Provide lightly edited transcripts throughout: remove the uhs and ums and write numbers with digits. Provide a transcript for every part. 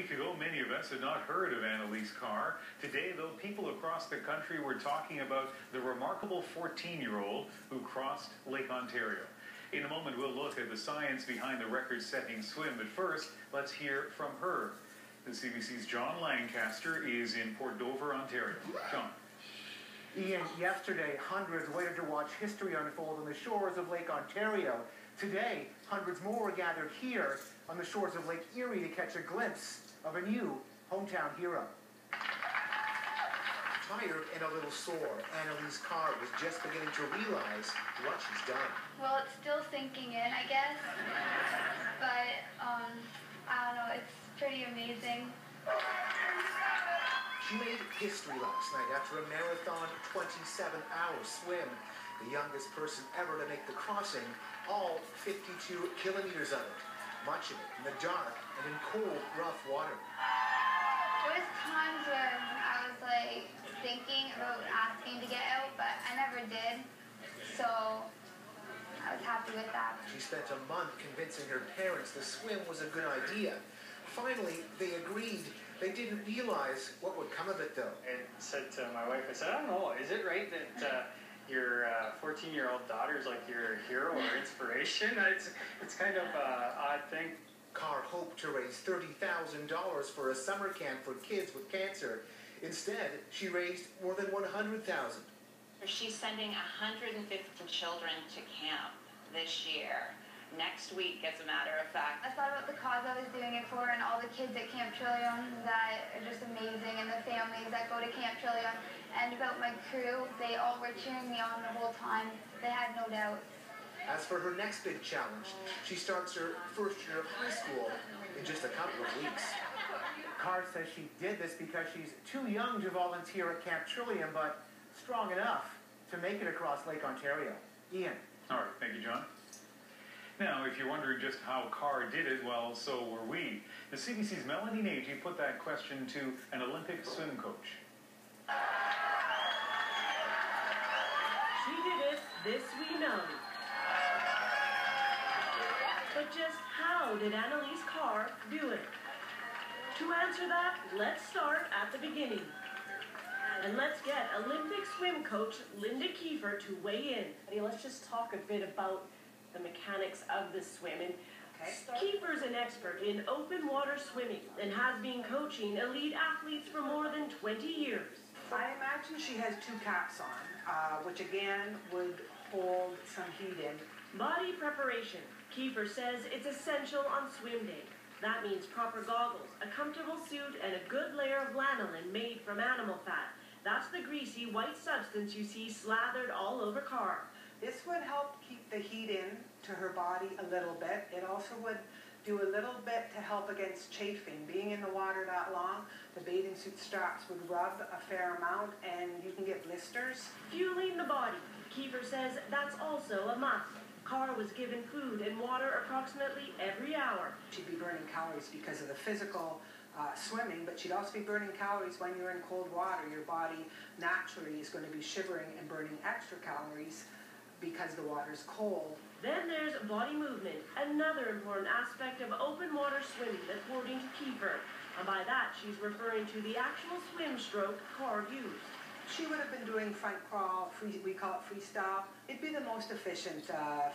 week ago, many of us had not heard of Annaleise Carr. Today, though, people across the country were talking about the remarkable 14-year-old who crossed Lake Ontario. In a moment, we'll look at the science behind the record-setting swim, but first, let's hear from her. The CBC's John Lancaster is in Port Dover, Ontario. John. Ian, yesterday, hundreds waited to watch history unfold on the shores of Lake Ontario. Today, hundreds more were gathered here on the shores of Lake Erie to catch a glimpse of a new hometown hero. Tired and a little sore, Annaleise Carr was just beginning to realize what she's done. Well, it's still sinking in, I guess. But, I don't know, it's pretty amazing. She made history last night after a marathon 27-hour swim, the youngest person ever to make the crossing, all 52 kilometers of it, much of it in the dark and in cold, rough water. There was times when I was like thinking about asking to get out, but I never did, so I was happy with that. She spent a month convincing her parents the swim was a good idea. Finally, they agreed. They didn't realize what would come of it, though. I said to my wife, I said, I don't know, is it right that your 14-year-old daughter is like your hero or inspiration? It's kind of an odd thing. Carr hoped to raise $30,000 for a summer camp for kids with cancer. Instead, she raised more than $100,000. She's sending 150 children to camp this year. Next week, as a matter of fact. I thought about the cause I was doing it for and all the kids at Camp Trillium that are just amazing, and the families that go to Camp Trillium, and about my crew. They all were cheering me on the whole time. They had no doubt. As for her next big challenge, she starts her first year of high school in just a couple of weeks. Carr says she did this because she's too young to volunteer at Camp Trillium, but strong enough to make it across Lake Ontario. Ian. All right, thank you, John. Now, if you're wondering just how Carr did it, well, so were we. The CBC's Melanie Nagy put that question to an Olympic swim coach. She did it, this we know. But just how did Annaleise Carr do it? To answer that, let's start at the beginning. And let's get Olympic swim coach Linda Kiefer to weigh in. Let's just talk a bit about the mechanics of the swim. And Kiefer's an expert in open water swimming and has been coaching elite athletes for more than 20 years. I imagine she has two caps on, which again would hold some heat in. Body preparation. Kiefer says it's essential on swim day. That means proper goggles, a comfortable suit, and a good layer of lanolin made from animal fat. That's the greasy white substance you see slathered all over Carr. This would help keep the heat in to her body a little bit. It also would do a little bit to help against chafing. Being in the water that long, the bathing suit straps would rub a fair amount and you can get blisters. Fueling the body. Kiefer says that's also a must. Carr was given food and water approximately every hour. She'd be burning calories because of the physical swimming, but she'd also be burning calories when you're in cold water. Your body naturally is going to be shivering and burning extra calories because the water's cold. Then there's body movement, another important aspect of open water swimming, according to Kiefer. And by that, she's referring to the actual swim stroke Carr used. She would have been doing front crawl, we call it freestyle. It'd be the most efficient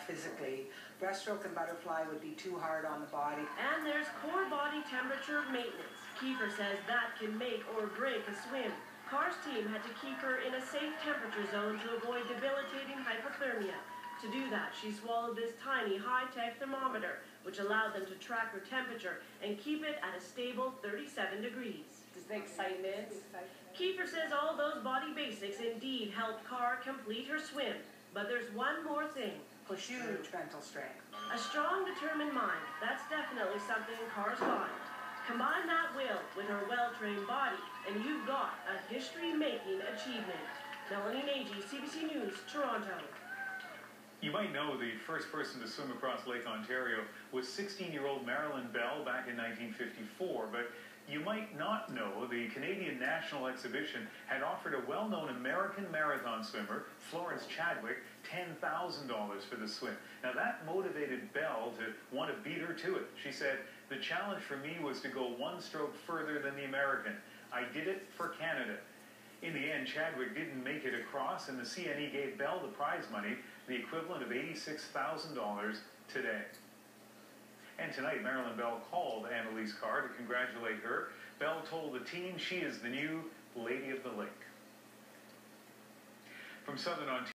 physically. Breaststroke and butterfly would be too hard on the body. And there's core body temperature maintenance. Kiefer says that can make or break a swim. Carr's team had to keep her in a safe temperature zone to avoid debilitating hypothermia. To do that, she swallowed this tiny high-tech thermometer, which allowed them to track her temperature and keep it at a stable 37 degrees. Is it excited? Kiefer says all those body basics indeed helped Carr complete her swim. But there's one more thing. Huge mental strength. A strong, determined mind. That's definitely something Carr's got. Combine that will with her well-trained body, and you've got a history-making achievement. Melanie Nagy, CBC News, Toronto. You might know the first person to swim across Lake Ontario was 16-year-old Marilyn Bell back in 1954, but you might not know the Canadian National Exhibition had offered a well-known American marathon swimmer, Florence Chadwick, $10,000 for the swim. Now that motivated Bell to want to beat her to it. She said, "The challenge for me was to go one stroke further than the American. I did it for Canada." In the end, Chadwick didn't make it across, and the CNE gave Bell the prize money, the equivalent of $86,000 today. And tonight, Marilyn Bell called Annaleise Carr to congratulate her. Bell told the team she is the new Lady of the Lake. From Southern Ontario.